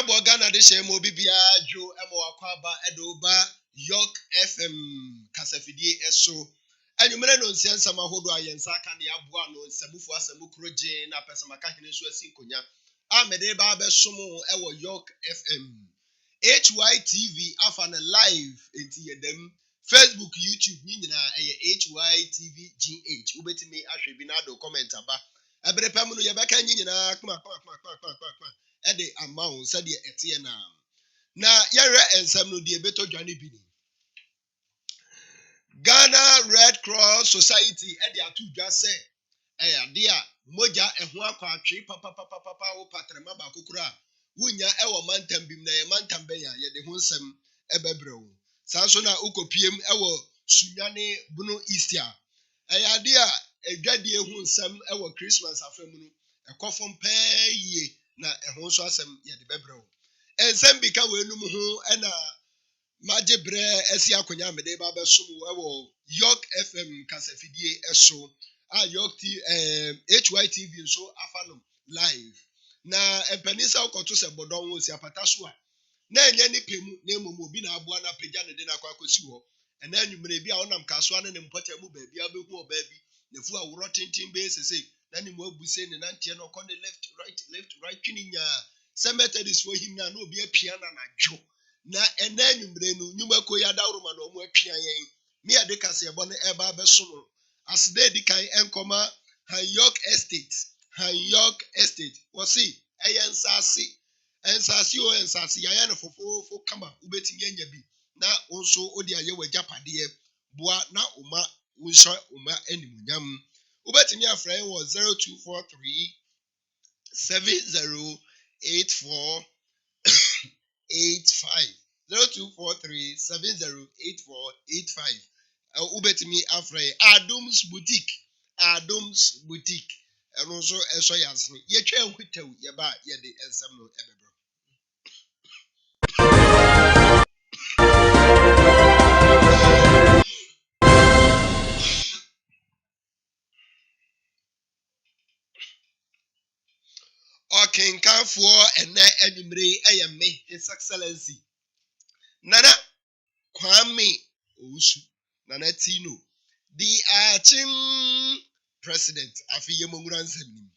Abo Ghana de shemo bibia jo emo akwaba edoba York FM kasafidie eso anwumere no nsiansa mahodo ayensa aka ne aboa no nsabufu asamu kroje na pesamaka hene so asinkonya amede ba besomo ewo York FM HYTV afana live enti yedem Facebook YouTube ni nyina HYTV GH ubetimi ahwe bi na do comment aba ebere pam no yebeka nyina kma ede amount said the etienne na yare ensem no de beto dwane bi ni Ghana Red Cross Society ede atu dwa se ade a moja eho akwatwe papa wo patrema ba kokura wunya ewo mantam bim na ye mantam ben ya ye de ho nsem ebebrewo sanso na ukopiem ewo sunyane bunu Easter ade a edwade ehu nsem ewo Christmas afemu no ekofom peye na ehon so asem ye de bebrewo ensem bika wenum ho na majebre esi akonya mede ba besom ewo York FM kasafidie eso a York HYTV so afanom live na empanisa okoto se bodon wo si apata so a na enye ni pemu na emomo obi na aboa na pagya ne de na kwakosi ho ena anwumre bi a onam kaso ne mpota mu ba bia behu oba bi na fu aworo tintin be sese na ni mo abuse ne nantie no ko ne left right twininya cemeteries for him na obi apia na jo na ena anwumre no nyuma ko ya dawroma na omo apia yen me ade kase ebo ne eba besom asde di kan enkoma Han York Estate wasi ensasi o ensasi ya na fofofo kama ubetimi anya bi na onso odi aye wajapade boa na uma wonsho uma animunyam ubetimi afran wo 0243 708485 0243 708485 ubetimi afran Adams Boutique eno so eso yasne ye twa enhutaw ye ba ye de ensem no ebebro okenkanfo ene anwumre eyeme His Excellency Nana Kwame Owusu Nana Tino the Archim President afiye monguran nsem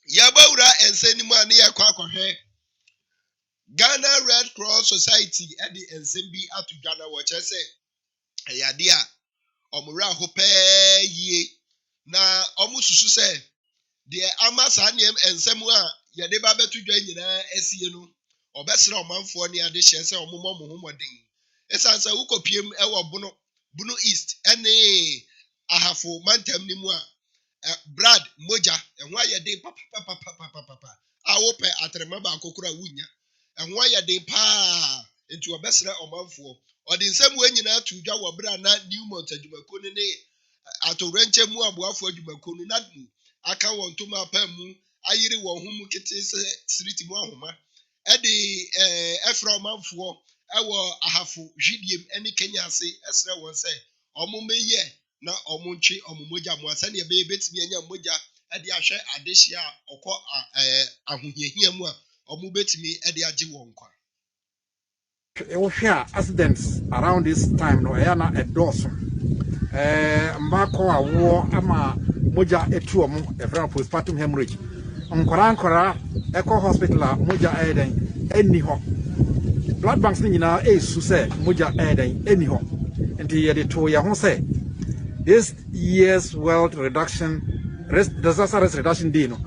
yabawura ensenimu ani yakwakohwe Ghana Red Cross Society edi ensem bi atudwa na wo chese eyade a omura hopeye na omususu se de amasa nem ensem a yede ba betudwa nyina esie no obesere omanfo ne ade hye se omomo mohomodin esansa ukopiem ewo bunu East ene ahafo mantam ni mu a Brad moja enwa yede papa awope atrema ba kokura wunya enwa yede pa enti obesere omanfo odi nsem wenyina atudwa wo bra na Newmont adwumako ne atorenche mu aboafo adwumako no nadmu aka won toma pamu ayire won hu mu kete se street mu ahoma edi efra omanfo ewo ahafo hwidiem eni Kenya ase esre won se omumeye na omuntwe omumoja mu asa ne be betimi anya moja edi ahwe adehia okọ ahohiahia mu a omubetimi edi age won kwa we hear accidents around this time no na edoso mbako awo ama moja etu omo efra postpartum hemorrhage nkora eco hospital moja eden eni ho blood banks ni nyina esu se moja eden eni ho enti ye de to ya ho se this year's world disaster risk reduction day no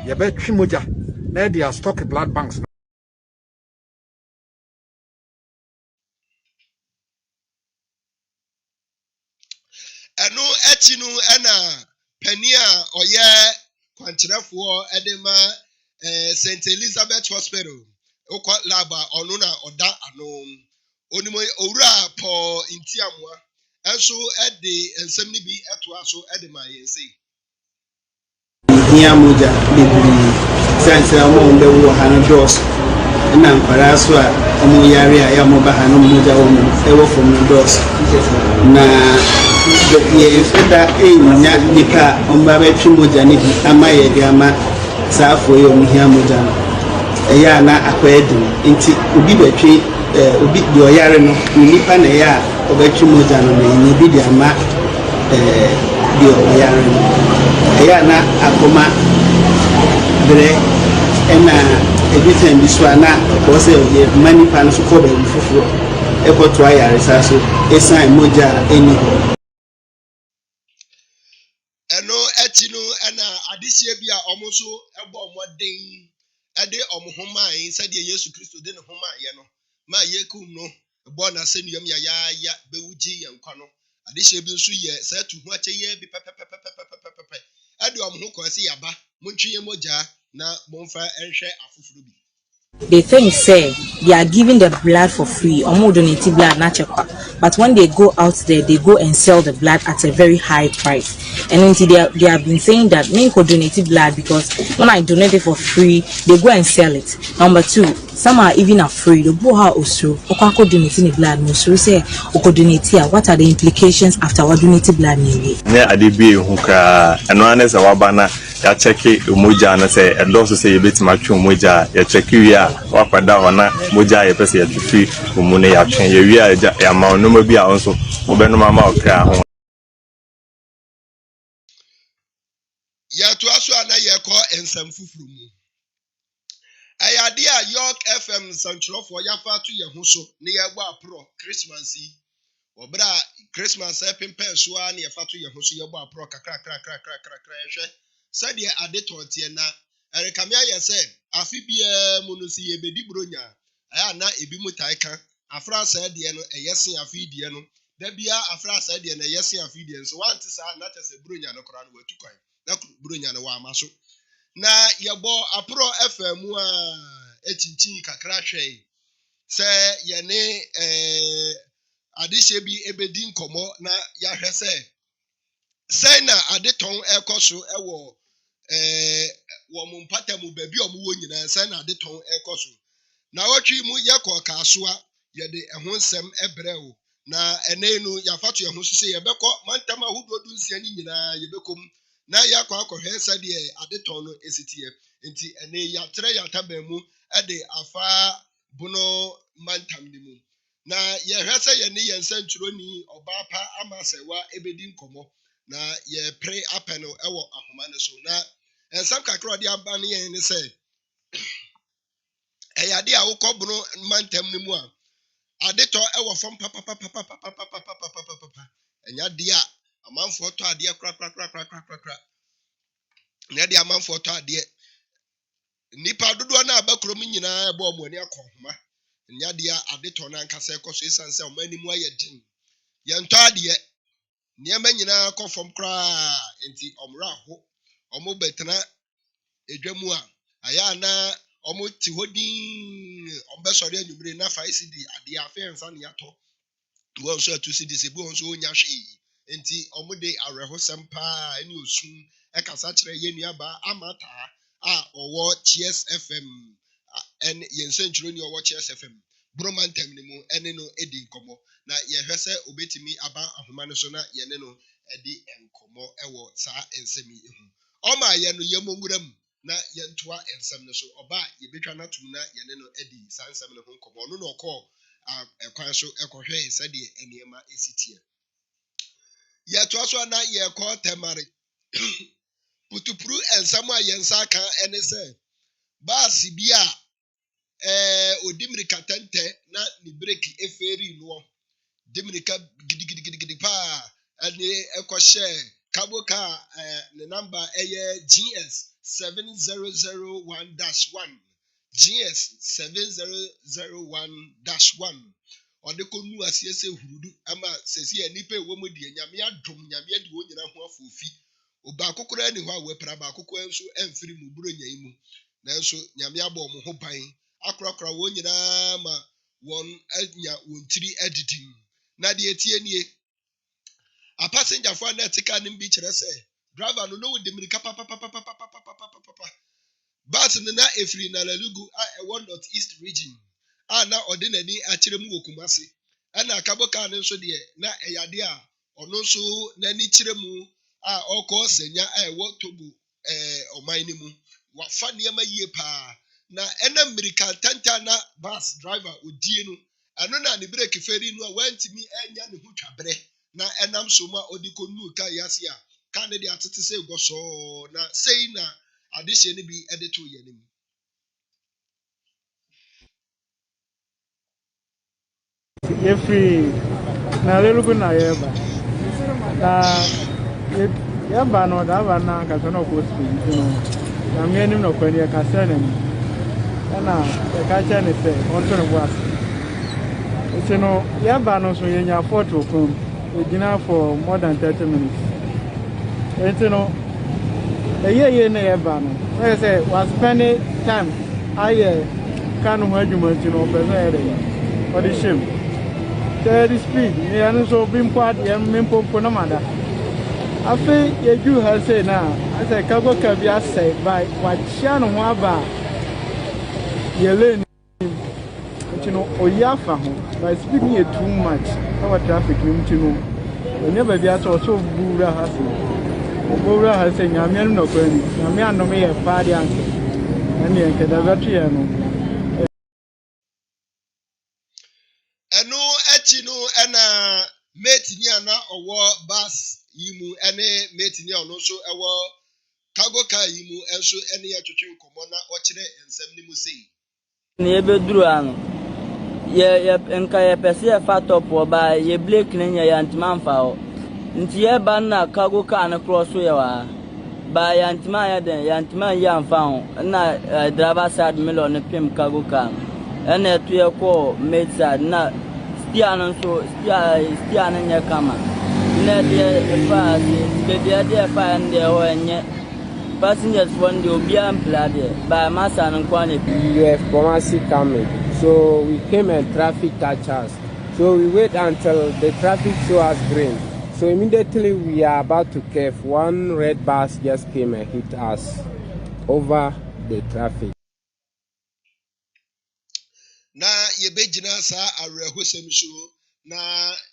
ye be twi moja na dia stock blood banks eno etinu ena pania oye kwankyerefo edema St Elizabeth Hospital okwa laba onu na oda ano onimo owura po intiamwa enso ede ensem ni bi eto aso ede ma yense hia moja bibiri sanse amo mbe wo hana dos na mpara so a omo yare a ya mo ba hana moja wo ewo from dos na yɛfɛ da ɛnya nipa a ɔmba bɛtwe mogya no bi ama yɛde ama saa afoɔ yi ɔmhia mogya no ɛyɛ a na akɔyɛ den nti obi bɛtwe obi deɛ ɔyare no nipa na ɛyɛ a ɔbɛtwe mogya no na ɛnya bi de ama deɛ ɔyare no ɛyɛ a na akɔma berɛ ɛna ebi tɛn bi so a na ɔkɔ sɛ ɔde ma nipa no so kɔ baabi foforɔ ɛkɔto ayaresa so ɛsan mogya a ɛni hɔ. ɛno akyi no ɛna adehyɛ bi a ɔmo nso ɛbɔ ɔmo den ɛde ɔmo ho maa yi sɛdeɛ yesu kristo de ne ho maa yɛ no maa yɛkum no ɛbɔ n'asɛnnua mu yayaaya bɛwu gye yɛn nkwa no adehyɛ bi nso yɛ sɛ tu ho akyɛ yɛ bi pɛpɛpɛpɛpɛpɛpɛ ɛde ɔmo ho kɔɔ sɛ yaba montwe yɛ mogya na momfa ɛnhwɛ afoforo bi. They think say they are giving the blood for free or more donating blood natural, but when they go out there they go and sell the blood at a very high price. And until they have been saying that me could donate blood because when I donate it for free they go and sell it. Number two, some are even afraid of how also okako donating blood no so say oko donate here. What are the implications after we donate blood anyway? Ne adibi hu kra eno ane se wabana ya cheki umoja na se edoso se yebetima twa umoja ya cheki wi a wakwada ona moja ye pese ya twi umune ya twen ye wi a ya ma onoma bi a onso obenoma ma okra ho ya to aso ana ye ko ensam fufuru mu ayade a York FM santrofo yafa to ye ho so ne ye gbo apro Christmas yi obra Christmas epempen so a ne yafa to ye ho so ye gbo apro kakra ehwe sɛdeɛ ade tɔnteɛ na ɛrekamia yɛ sɛ afi bia mu no si yɛbɛdi bronya ɛyɛ na ebi mu tae ka afra sɛ deɛ no ɛyɛ sen afi deɛ no da bia afra sɛ deɛ no ɛyɛ sen afi deɛ so wante saa na kyɛ sɛ bronya no kora no watu kwan na bronya no wama so na yɛbɔ apro FM mu a echinchin kakra hwɛ sɛ yɛne adehyɛ bi ebedi nkɔmɔ na yɛahwɛ sɛ na ade tɔn ɛkɔ so ɛwɔ wɔ mo mpata mu baabi a ɔmo wɔ nyinaa sɛ na ade tɔn ɛkɔ so na wɔtwe mu yɛkɔ kaasoa yɛde ɛho nsɛm ɛbrɛ o na ɛnɛ no yɛafa to ɛho so sɛ yɛbɛkɔ mantam ahodoɔ du nsia ne nyinaa yɛbɛkɔm na yɛakɔ akɔhwɛ sɛdeɛ ade tɔn no esitiɛ nti ɛnɛ yɛatrɛ yɛataban mu ɛde afa bono mantam ne mu na yɛhwɛ sɛ yɛne yɛn nsɛntwerɛni ɔbaa pa ama sɛwa ebedi nkɔmɔ na yɛpre apɛ no ɛwɔ ahoma no so na ensam kakra ɔde aba ne yɛn ne sɛ ɛyade a wokɔ bono mantam ne mu a ade tɔ ɛwɔ fam papapapapapapapapapapa ɛnya de a amanfoɔ tɔ adeɛ krakrakrakrakrakra na de amanfoɔ tɔ adeɛ nipa dodoɔ na aba kurom nyinaa ɛbɔ ɔmo ani akɔ homa ɛnya de a ade tɔ na nkasa ɛkɔ so esan sɛ ɔmo anim ayɛ den yɛntɔ adeɛ nneɛma nyinaa kɔ fam koraa nti ɔmra ho ɔmo betena edwa mu a aya na ɔmo ti hɔ din ɔmbɛsɔre anwumire na fa isi di ade afɛ nsa ne yatɔ wɔn nso atu si di se bi wɔn nso onya hwee nti ɔmo de awerɛhosɛm paa ɛne osum ɛkasa kyerɛ yɛn nuaba amata a ɔwɔ Cheers FM ɛne yɛn nsɛntwerɛni ɔwɔ Cheers FM bromantam ne mu ɛne no edi nkɔmɔ na yɛhwɛ sɛ obetimi aba ahoma no so na yɛne no edi nkɔmɔ ɛwɔ saa nsɛm yi ho ɔma yɛn no yɛn nwura mu na yɛntoa nsɛm no so ɔba yɛbɛtwa natum na yɛne no edi saa nsɛm no ho nkɔmɔ ɔno na ɔkɔ ɛkwan so ɛkɔhwɛ sɛdeɛ nneɛma esi tie yɛtoa so na yɛkɔ tɛmare putupuru nsɛm a yɛn nsa aka ɛne sɛ baasi bi a odimirika tɛntɛ na ne breki eferi no dimirika gidigidi pa ɛne ɛkɔhyɛ kabo car ne number ɛyɛ GS 7001-1 GS 7001-1 ɔde kɔ nu asie sɛ hurudu ama sɛsi yɛ nipa ɛwɔ mu die nyame adom nyame adi wɔn nyina ho afofi obaako koraa ni hɔ a wɔapra baako koraa nso ɛmfiri mu buro nya yi mu nanso nyame abɔ wɔn ho ban akorakora wɔn nyinaa ma wɔn anya wɔn tiri adidim na deɛ tie nie a passenger for na tika ne bi kyerɛ sɛ driver no no de mirika papa but na efiri na lalugu a ɛwɔ north east region a na ɔde n'ani akyerɛ mu wɔ Kumasi ɛna akaboka ne nso deɛ na ɛyade a ɔno nso n'ani kyerɛ mu a ɔkɔ senya a ɛwɔ togo ɔman no mu wafa nneɛma yie paa na ɛna mmirika tanta na bus driver odie no ɛno na ne breki feri no a wantumi anya ne ho twabrɛ na ɛnam so ma ɔde kɔnu ka yase a ka ne de atete sɛ gɔsɔɔ na sei na adehyɛ no bi ɛde to yɛ nim. Yɛfiri na lelugu na yɛba na yɛba no daba na nkasa na ɔkɔ sukuu nti no na mmea anim na ɔkɔ ne yɛkasa n'anim ɛna yɛka kyerɛ ne sɛ ɔnto ne bo ase nti no yɛba no so yɛnya fɔɔto okrom yɛgyina for more than 30 minutes nti no ɛyɛ na yɛba no ɛyɛ sɛ waspɛne time ayɛ ka no ho adwuma nti no ɔpɛ sɛ ɛyɛ ɔde hyɛ mu the speed, and so being part Mimpo Namada. I think you do her say now, as a cargo can be said by what Shannon Waba Yelene, you know, or Yafa by speaking it too much. Our traffic, you know, we never be also Bura has Bura has saying, I'm no going, I'm no me a party answer, and the Kadavatri. Ɛno akyi no ɛna mate ni ana ɔwɔ bus yi mu ɛne mate ni a ɔno nso ɛwɔ cargo car yi mu ɛnso ɛne yɛtwetwe nkɔmmɔ na ɔkyerɛ nsɛm ne mu sei. Ne yɛbɛduru ano nka yɛpɛ sɛ yɛfa top wɔ ba yɛ blake ne nyɛ yɛntema mfa hɔ nti yɛba na cargo car no korɔ so yɛ wɔ ba yɛntema yɛ den yɛntema yɛ amfa ho na driver side million ne pem cargo car ɛna ɛto yɛ kɔ mate side na stia no nso stia no nyɛ kama na deɛ ɛfa ase baabi a deɛ ɛfa ɛno deɛ ɛwɔ ɛnyɛ passengers one day obiara mpla deɛ ba masa no nkwa ne UF Kumasi coming, so we came and traffic catch us, so we wait until the traffic show us green, so immediately we are about to curve, one red bus just came and hit us over the traffic. Na yɛbɛgyina saa awerɛhosɛm so na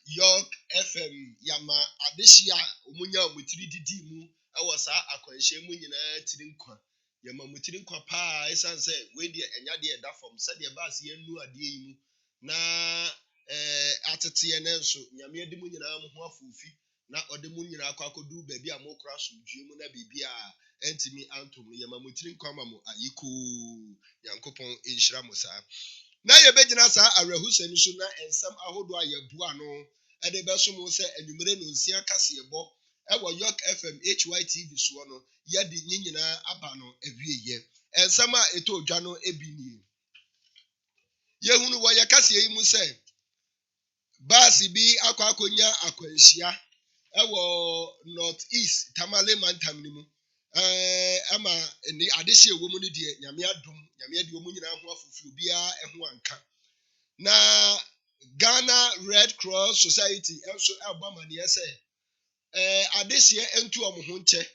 York FM yama adehyia a ɔmunya ɔmotiri didi mu ɛwɔ saa akwanhyɛ mu nyinaa tiri nkwa yɛma ɔmotiri nkwa paa ɛsiane sɛ wei deɛ ɛnya deɛ ɛda fam sɛdeɛ baase yɛnu adeɛ yi mu na ateteɛ no nso nyame ade mu nyinaa mo ho afoofi na ɔde mu nyinaa akɔ akɔdu baabi a mokora asomdwie mu na baabi a ɛntimi antom no yɛma ɔmotiri nkwa ma mo ayikoo nyankopɔn ɛnhyira mo saa. Na yɛbɛgyina saa awerɛhosɛm so na nsɛm ahodoɔ a yɛboa no ɛde bɛso mu sɛ anwummere no nsia kaseɛbɔ ɛwɔ York FM HYTV soɔ no yɛde ne nyinaa aba no awieyɛ. Nsɛm a ɛtɔ odwa no ebi nie. Yɛhunu wɔ yɛ kaseɛ yi mu sɛ baasi bi akɔ akɔnya akwanhyia ɛwɔ North East Tamale Mantam no mu. Ama ni adehyɛ ɛwɔ mu no deɛ nyame adom nyame ade ɔmu nyinaa ho afofi obiara ɛho anka na Ghana Red Cross Society ɛnso ɛbɔ amaneɛ sɛ adehyɛ ɛntu ɔmo ho nkyɛ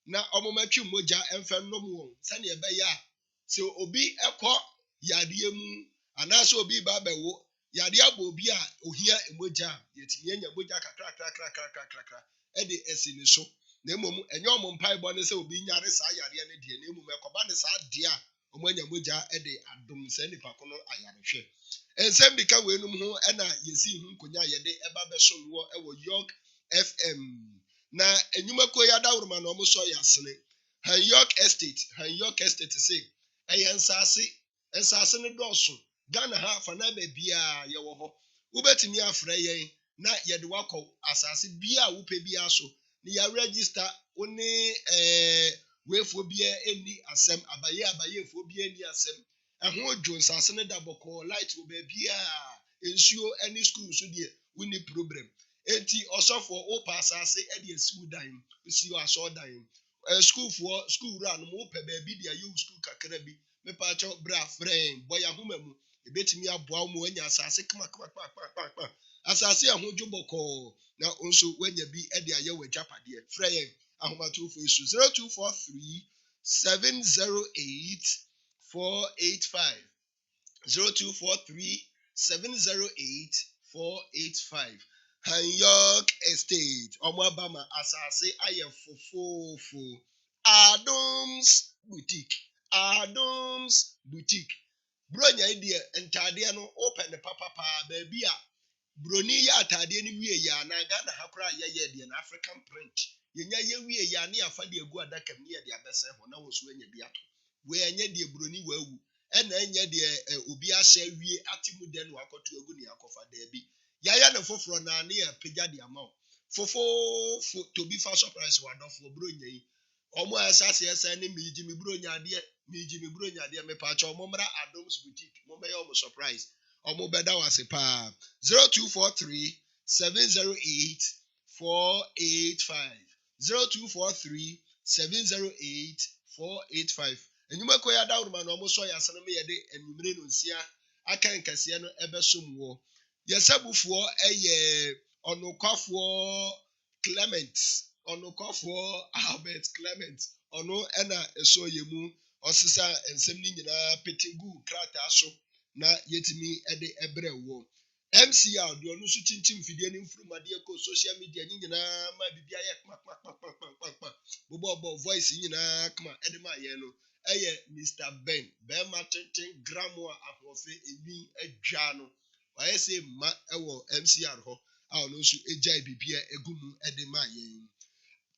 na ɔmo matwi mogya ɛmfa nnom wɔn sɛnea ɛbɛyɛ a sɛ obi ɛkɔ yadeɛ mu anaasɛ obi ba bɛwo yadeɛ abɔ obi a ohia emogya a yɛtumi anya mogya kakrakrakrakrakrakra ɛde ɛsi ne so. Na mmom enye ọmụ mpaebọ ne sɛ obi nyare saa yareɛ ne deɛ na mmom ɛkɔba ne saa deɛ a ɔmo anya mogya de adom sɛ nipa ko no ayarehwɛ. Nsɛm bi ka wei nom ho ɛna yɛsi ho nkonya a yɛde ɛba bɛso no ɛwɔ York FM na enyumako yɛ adawroma na ɔmo so yɛ asene Han York Estate say ɛyɛ nsase ne dɔɔso Ghana ha fa na baabi a yɛwɔ hɔ wobɛtumi afrɛ yɛn na yɛde wakɔ asase bi a wopɛ bi aso ni ya register oni wefo bia eni asem abaye fo bia eni asem ehun dwo nsase ne da boko light wo ba bia ensuo any school so de woni problem enti osofo o pa asase e de asiu dan si o aso dan school run mo pe ba bi de ayu school kakra bi me pa cho bra friend boy ahoma mu ebetimi aboa mo anya asase kama asase ehun dwo boko na also when you be at the Iowa Japade, Frey, Ahomato for 0243 708 485 0243 708 485 Hanyok Estate, Omwabama Asase Ayefofofo, Adams Boutique, Adams Boutique. Bronya idea entade no open the papa baby a broni ya atade ni wie ya na Ghana hakura ye de na African print. Yenya ye wie ya ne afa de egu adaka mi ye de abese ho na wo so anya bi ato. We anya de broni wawu. Ena anya de obi ahye wie atimu de no akoto egu ne akofa da bi. Yaya na foforo na ne ya pagya de amount. Fofo to be for surprise wadofo bronya yi. Omo asase esa ne miji mi bronya de me pa cha omo mra Adams Boutique. Mo me omo surprise. Omo beda wase pa 0243 708 485 0243 708 485. Enyuma ko ya dawru ma no omo so ya sene me ye de enumere no nsia aka nkase no ebesom wo. Yesabufuo eye onokwafuo Clement onokwafuo Albert Clement ono ena eso yemu osisa ensem ni nyina petingu krata so na yetimi ede ebre wo MCR de onu so chinchim fidie ni mfurumade ko social media nyina ma bibia ye kpa bobo voice nyina kma ede ma ye no eye Mr Ben Bema Tenten Gramwa ahofe emi adwa no waye say ma ewo MCR ho a ono so ejai bibia egumu ede ma ye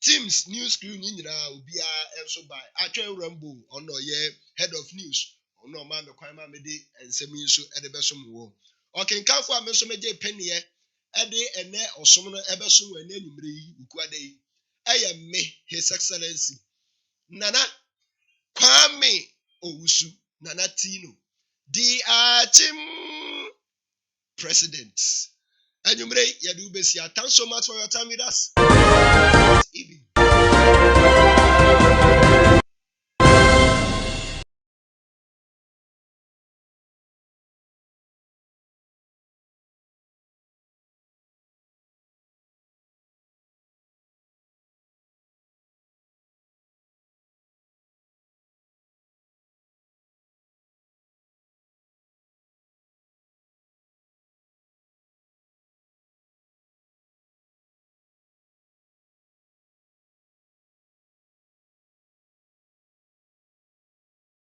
Teams news screen nyina obia enso by atwa Rambo ono ye head of news ono ma me kwan ma me de ensem nso ede besom wo okenkanfo a me so meje penie ede ene osom no ebesom wo ene numre yi ukuade yi eye me his excellency Nana Kwame Owusu Nana Tino the Achim president enyumre yedu besia. Thanks so much for your time with us. Even